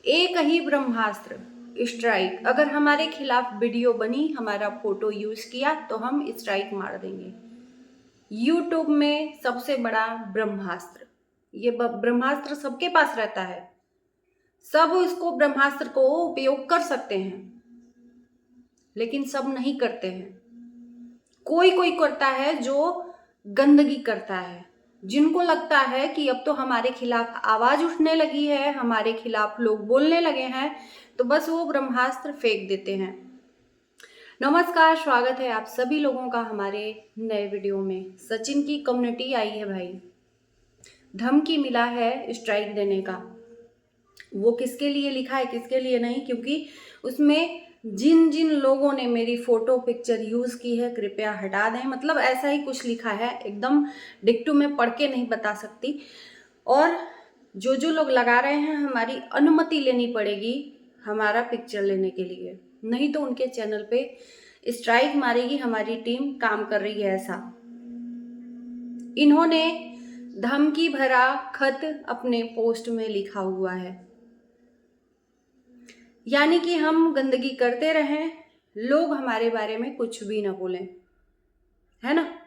एक ही ब्रह्मास्त्र स्ट्राइक, अगर हमारे खिलाफ वीडियो बनी, हमारा फोटो यूज किया तो हम स्ट्राइक मार देंगे। यूट्यूब में सबसे बड़ा ब्रह्मास्त्र, ये ब्रह्मास्त्र सबके पास रहता है, सब इसको ब्रह्मास्त्र को उपयोग कर सकते हैं, लेकिन सब नहीं करते हैं। कोई कोई करता है जो गंदगी करता है, जिनको लगता है कि अब तो हमारे खिलाफ आवाज उठने लगी है, हमारे खिलाफ लोग बोलने लगे हैं, तो बस वो ब्रह्मास्त्र फेंक देते हैं। नमस्कार, स्वागत है आप सभी लोगों का हमारे नए वीडियो में। सचिन की कम्युनिटी आई है भाई, धमकी मिला है स्ट्राइक देने का। वो किसके लिए लिखा है, किसके लिए नहीं, क्योंकि उसमें जिन जिन लोगों ने मेरी फोटो पिक्चर यूज की है कृपया हटा दें, मतलब ऐसा ही कुछ लिखा है। एकदम डिक्टो में पढ़ के नहीं बता सकती। और जो जो लोग लगा रहे हैं, हमारी अनुमति लेनी पड़ेगी हमारा पिक्चर लेने के लिए, नहीं तो उनके चैनल पे स्ट्राइक मारेगी हमारी टीम। काम कर रही है ऐसा। इन्होंने धमकी भरा खत अपने पोस्ट में लिखा हुआ है, यानी कि हम गंदगी करते रहें, लोग हमारे बारे में कुछ भी ना बोलें, है ना।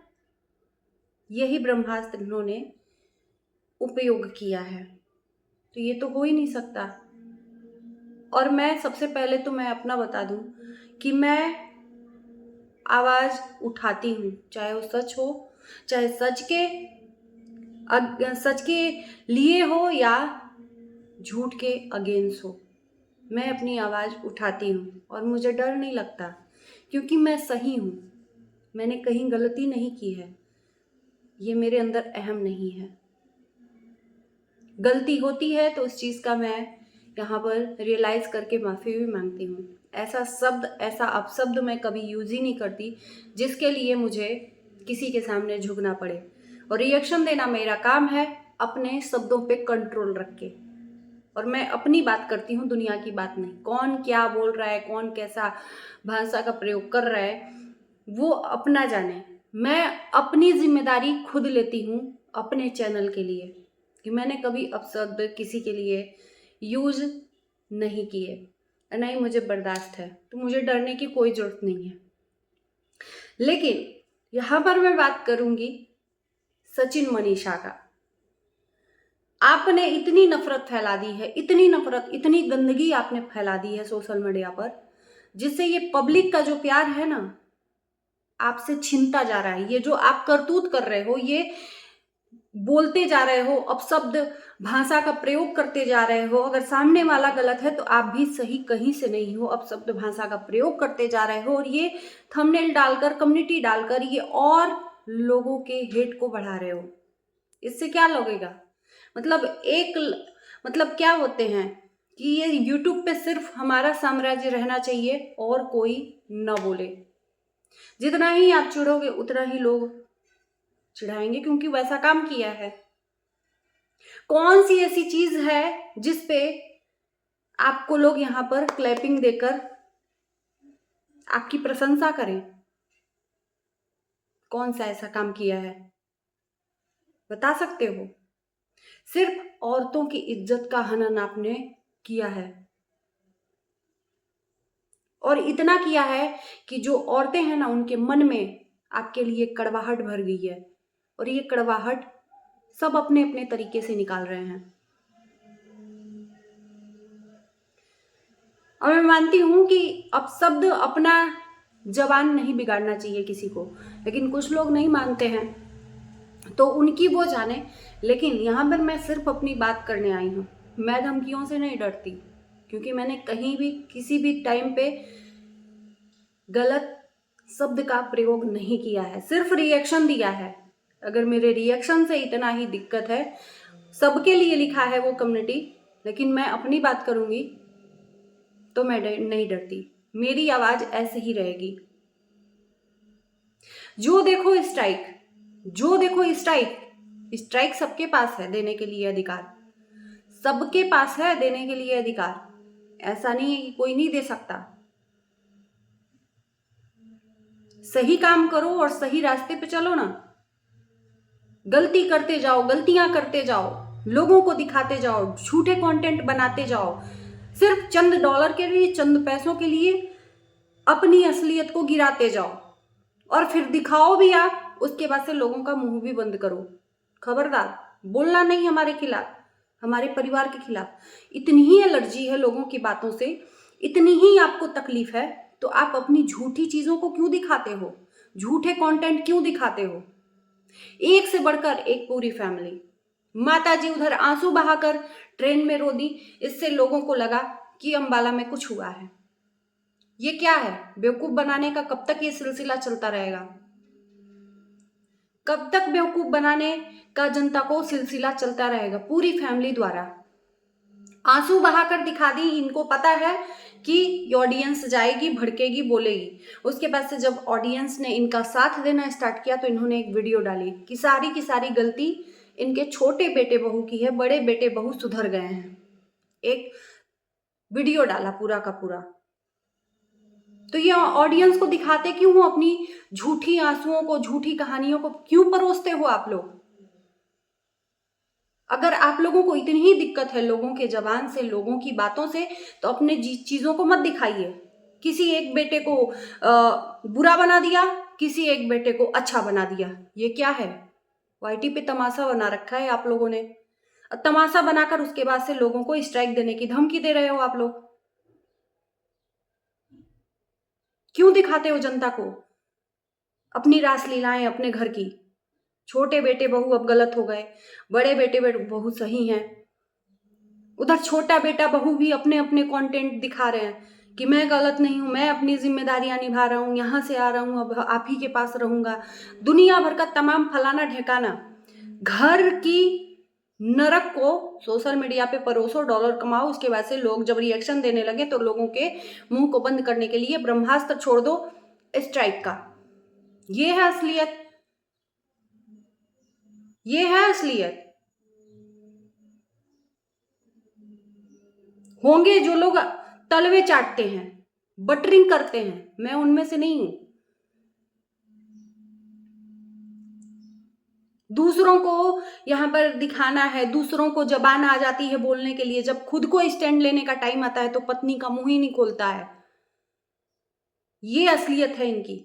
यही ब्रह्मास्त्र इन्होंने उपयोग किया है, तो ये तो हो ही नहीं सकता। और मैं सबसे पहले तो मैं अपना बता दूं कि मैं आवाज उठाती हूँ, चाहे वो सच हो, चाहे सच के लिए हो या झूठ के अगेंस्ट हो, मैं अपनी आवाज़ उठाती हूँ और मुझे डर नहीं लगता, क्योंकि मैं सही हूँ। मैंने कहीं गलती नहीं की है, ये मेरे अंदर अहम नहीं है। गलती होती है तो उस चीज़ का मैं यहाँ पर रियलाइज़ करके माफ़ी भी मांगती हूँ। ऐसा शब्द, ऐसा अपशब्द मैं कभी यूज़ ही नहीं करती जिसके लिए मुझे किसी के सामने झुकना पड़े। और रिएक्शन देना मेरा काम है, अपने शब्दों पे कंट्रोल रख के। और मैं अपनी बात करती हूँ, दुनिया की बात नहीं। कौन क्या बोल रहा है, कौन कैसा भाषा का प्रयोग कर रहा है, वो अपना जाने। मैं अपनी जिम्मेदारी खुद लेती हूँ अपने चैनल के लिए, कि मैंने कभी अपशब्द किसी के लिए यूज नहीं किए, नहीं मुझे बर्दाश्त है, तो मुझे डरने की कोई जरूरत नहीं है। लेकिन यहाँ पर मैं बात करूँगी सचिन मनीषा का। आपने इतनी नफरत फैला दी है, इतनी नफरत, इतनी गंदगी आपने फैला दी है सोशल मीडिया पर, जिससे ये पब्लिक का जो प्यार है ना, आपसे छीनता जा रहा है। ये जो आप करतूत कर रहे हो, ये बोलते जा रहे हो, अपशब्द भाषा का प्रयोग करते जा रहे हो। अगर सामने वाला गलत है तो आप भी सही कहीं से नहीं हो, अपशब्द भाषा का प्रयोग करते जा रहे हो। और ये थंबनेल डालकर, कम्युनिटी डालकर ये और लोगों के हेट को बढ़ा रहे हो। इससे क्या लगेगा? मतलब क्या होते हैं कि ये यूट्यूब पे सिर्फ हमारा साम्राज्य रहना चाहिए और कोई न बोले। जितना ही आप चिढ़ोगे उतना ही लोग चिढ़ाएंगे, क्योंकि वैसा काम किया है। कौन सी ऐसी चीज है जिस पे आपको लोग यहां पर क्लैपिंग देकर आपकी प्रशंसा करें? कौन सा ऐसा काम किया है, बता सकते हो? सिर्फ औरतों की इज्जत का हनन आपने किया है, और इतना किया है कि जो औरतें हैं ना, उनके मन में आपके लिए कड़वाहट भर गई है। और ये कड़वाहट सब अपने अपने तरीके से निकाल रहे हैं। और मैं मानती हूं कि अब शब्द, अपना जबान नहीं बिगाड़ना चाहिए किसी को, लेकिन कुछ लोग नहीं मानते हैं, तो उनकी वो जाने। लेकिन यहाँ पर मैं सिर्फ अपनी बात करने आई हूँ। मैं धमकियों से नहीं डरती, क्योंकि मैंने कहीं भी किसी भी टाइम पे गलत शब्द का प्रयोग नहीं किया है, सिर्फ रिएक्शन दिया है। अगर मेरे रिएक्शन से इतना ही दिक्कत है, सबके लिए लिखा है वो कम्युनिटी, लेकिन मैं अपनी बात करूंगी तो मैं नहीं डरती। मेरी आवाज ऐसे ही रहेगी। जो देखो स्ट्राइक, जो देखो स्ट्राइक, स्ट्राइक सबके पास है देने के लिए अधिकार, सबके पास है देने के लिए अधिकार। ऐसा नहीं है कि कोई नहीं दे सकता। सही काम करो और सही रास्ते पे चलो ना। गलती करते जाओ, गलतियां करते जाओ, लोगों को दिखाते जाओ, झूठे कंटेंट बनाते जाओ, सिर्फ चंद डॉलर के लिए, चंद पैसों के लिए अपनी असलियत को गिराते जाओ और फिर दिखाओ भी आप, उसके बाद से लोगों का मुंह भी बंद करो। खबरदार, बोलना नहीं हमारे खिलाफ, हमारे परिवार के खिलाफ। इतनी ही एलर्जी है लोगों की बातों से, इतनी ही आपको तकलीफ है, तो आप अपनी झूठी चीजों को क्यों दिखाते हो, झूठे कंटेंट क्यों दिखाते हो? एक से बढ़कर एक पूरी फैमिली। माता जी उधर आंसू बहाकर ट्रेन में रो दी, इससे लोगों को लगा कि अंबाला में कुछ हुआ है। ये क्या है? बेवकूफ बनाने का कब तक ये सिलसिला चलता रहेगा? कब तक बेवकूफ बनाने का जनता को सिलसिला चलता रहेगा? पूरी फैमिली द्वारा आंसू बहाकर दिखा दी। इनको पता है कि ऑडियंस जाएगी, भड़केगी, बोलेगी। उसके बाद से जब ऑडियंस ने इनका साथ देना स्टार्ट किया तो इन्होंने एक वीडियो डाली कि सारी की सारी गलती इनके छोटे बेटे बहू की है, बड़े बेटे बहू सुधर गए हैं। एक वीडियो डाला पूरा का पूरा। तो ये ऑडियंस को दिखाते क्यों हो? अपनी झूठी आंसुओं को, झूठी कहानियों को क्यों परोसते हो आप लोग? अगर आप लोगों को इतनी ही दिक्कत है लोगों के जबान से, लोगों की बातों से, तो अपने चीजों को मत दिखाइए। किसी एक बेटे को बुरा बना दिया, किसी एक बेटे को अच्छा बना दिया। ये क्या है? वाईटी पे तमाशा बना रखा है आप लोगों ने। तमाशा बनाकर उसके बाद से लोगों को स्ट्राइक देने की धमकी दे रहे हो आप लोग। क्यों दिखाते हो जनता को अपनी रासलीलाएं अपने घर की? छोटे बेटे बहू अब गलत हो गए, बड़े बेटे बहू सही हैं। उधर छोटा बेटा बहू भी अपने अपने कंटेंट दिखा रहे हैं कि मैं गलत नहीं हूं, मैं अपनी जिम्मेदारियां निभा रहा हूं, यहां से आ रहा हूं, अब आप ही के पास रहूंगा। दुनिया भर का तमाम फलाना ढेकाना घर की नरक को सोशल मीडिया पे परोसो, डॉलर कमाओ। उसके बाद से लोग जब रिएक्शन देने लगे तो लोगों के मुंह को बंद करने के लिए ब्रह्मास्त्र छोड़ दो स्ट्राइक का। ये है असलियत, ये है असलियत। होंगे जो लोग तलवे चाटते हैं, बटरिंग करते हैं, मैं उनमें से नहीं हूं। दूसरों को यहां पर दिखाना है, दूसरों को जबान आ जाती है बोलने के लिए, जब खुद को स्टैंड लेने का टाइम आता है तो पत्नी का मुंह ही नहीं खोलता है। ये असलियत है इनकी।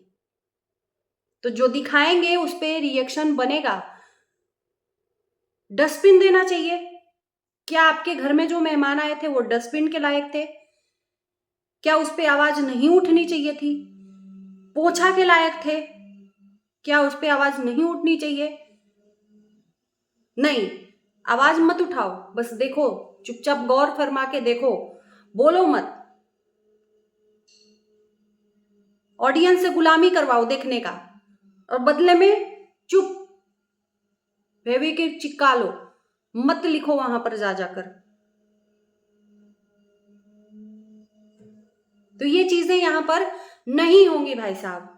तो जो दिखाएंगे उस पे रिएक्शन बनेगा। डस्टबिन देना चाहिए। क्या आपके घर में जो मेहमान आए थे वो डस्टबिन के लायक थे? क्या उस पे आवाज नहीं उठनी चाहिए थी? पोछा के लायक थे? क्या उस पे आवाज नहीं उठनी चाहिए? नहीं, आवाज मत उठाओ, बस देखो, चुपचाप गौर फरमा के देखो, बोलो मत। ऑडियंस से गुलामी करवाओ देखने का, और बदले में चुप बेबी के चिपका लो, मत लिखो वहां पर जा जाकर। तो ये चीजें यहां पर नहीं होंगी भाई साहब।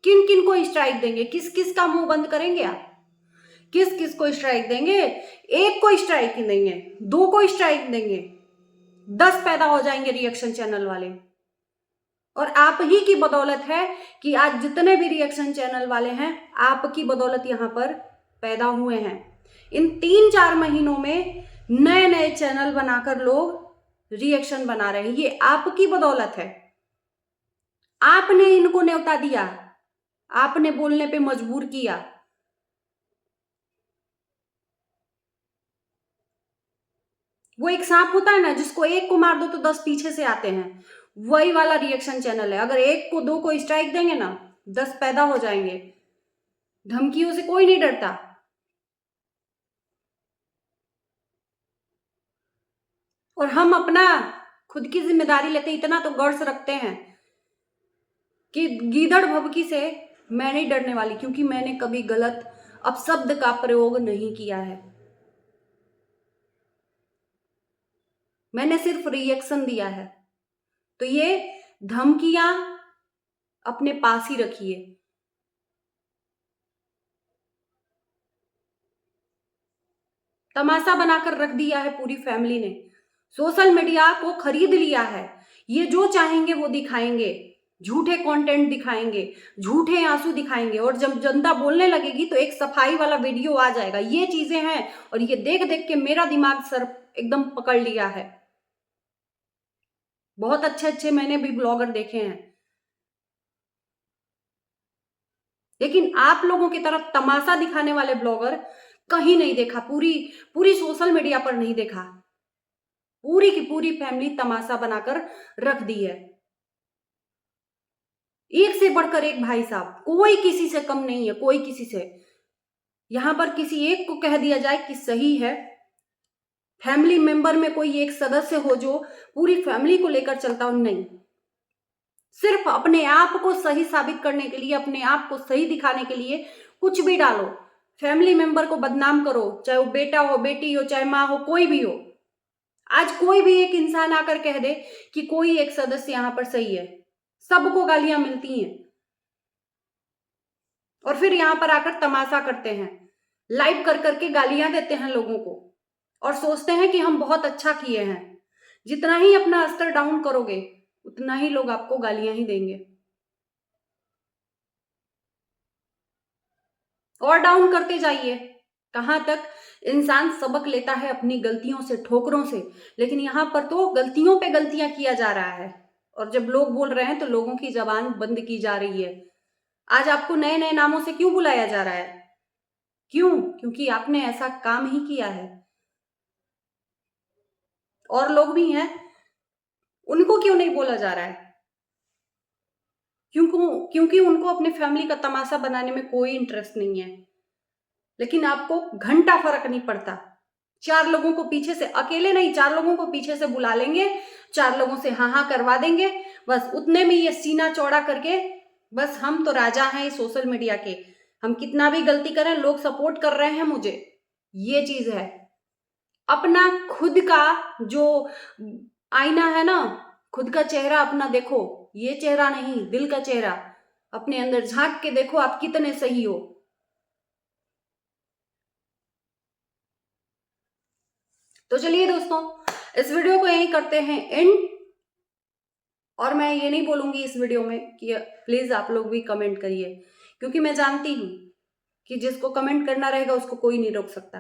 किन किन को स्ट्राइक देंगे? किस किस का मुंह बंद करेंगे आप? किस किस को स्ट्राइक देंगे? एक को स्ट्राइक ही देंगे, दो को स्ट्राइक देंगे, 10 पैदा हो जाएंगे रिएक्शन चैनल वाले। और आप ही की बदौलत है कि आज जितने भी रिएक्शन चैनल वाले हैं, आपकी बदौलत यहां पर पैदा हुए हैं। इन 3-4 महीनों में नए नए चैनल बनाकर लोग रिएक्शन बना रहे हैं, ये आपकी बदौलत है। आपने इनको न्योता दिया, आपने बोलने पे मजबूर किया। वो एक सांप होता है ना, जिसको एक को मार दो तो 10 पीछे से आते हैं, वही वाला रिएक्शन चैनल है। अगर एक को, दो को स्ट्राइक देंगे ना, 10 पैदा हो जाएंगे। धमकियों से कोई नहीं डरता। और हम अपना खुद की जिम्मेदारी लेते, इतना तो गर्स रखते हैं कि गीदड़ भभकी से मैं नहीं डरने वाली, क्योंकि मैंने कभी गलत अपशब्द का प्रयोग नहीं किया है। मैंने सिर्फ रिएक्शन दिया है। तो ये धमकियां अपने पास ही रखिए। तमाशा बनाकर रख दिया है पूरी फैमिली ने, सोशल मीडिया को खरीद लिया है। ये जो चाहेंगे वो दिखाएंगे, झूठे कंटेंट दिखाएंगे, झूठे आंसू दिखाएंगे, और जब जनता बोलने लगेगी तो एक सफाई वाला वीडियो आ जाएगा। ये चीजें हैं, और ये देख देख के मेरा दिमाग सर एकदम पकड़ लिया है। बहुत अच्छे अच्छे मैंने भी ब्लॉगर देखे हैं, लेकिन आप लोगों की तरफ तमाशा दिखाने वाले ब्लॉगर कहीं नहीं देखा, पूरी पूरी सोशल मीडिया पर नहीं देखा। पूरी की पूरी फैमिली तमाशा बनाकर रख दी है। एक से बढ़कर एक भाई साहब, कोई किसी से कम नहीं है, कोई किसी से। यहां पर किसी एक को कह दिया जाए कि सही है, फैमिली मेंबर में कोई एक सदस्य हो जो पूरी फैमिली को लेकर चलता हो, नहीं। सिर्फ अपने आप को सही साबित करने के लिए, अपने आप को सही दिखाने के लिए कुछ भी डालो, फैमिली मेंबर को बदनाम करो, चाहे वो बेटा हो, बेटी हो, चाहे माँ हो, कोई भी हो। आज कोई भी एक इंसान आकर कह दे कि कोई एक सदस्य यहां पर सही है, सबको गालियां मिलती हैं, और फिर यहां पर आकर तमाशा करते हैं, लाइव कर करके गालियां देते हैं लोगों को, और सोचते हैं कि हम बहुत अच्छा किए हैं। जितना ही अपना स्तर डाउन करोगे उतना ही लोग आपको गालियां ही देंगे, और डाउन करते जाइए। कहां तक इंसान सबक लेता है अपनी गलतियों से, ठोकरों से, लेकिन यहां पर तो गलतियों पे गलतियां किया जा रहा है, और जब लोग बोल रहे हैं तो लोगों की जबान बंद की जा रही है। आज आपको नए नए नामों से क्यों बुलाया जा रहा है? क्यों? क्योंकि आपने ऐसा काम ही किया है। और लोग भी हैं, उनको क्यों नहीं बोला जा रहा है? क्योंकि उनको अपने फैमिली का तमाशा बनाने में कोई इंटरेस्ट नहीं है। लेकिन आपको घंटा फर्क नहीं पड़ता। 4 लोगों को पीछे से, अकेले नहीं, 4 लोगों को पीछे से बुला लेंगे, 4 लोगों से हाँ हाँ करवा देंगे, बस उतने में ये सीना चौड़ा करके, बस हम तो राजा हैं इस सोशल मीडिया के, हम कितना भी गलती करें लोग सपोर्ट कर रहे हैं मुझे, ये चीज है। अपना खुद का जो आईना है ना, खुद का चेहरा अपना देखो, ये चेहरा नहीं, दिल का चेहरा, अपने अंदर झांक के देखो आप कितने सही हो। तो चलिए दोस्तों, इस वीडियो को यहीं करते हैं एंड, और मैं ये नहीं बोलूंगी इस वीडियो में कि प्लीज आप लोग भी कमेंट करिए, क्योंकि मैं जानती हूं कि जिसको कमेंट करना रहेगा उसको कोई नहीं रोक सकता।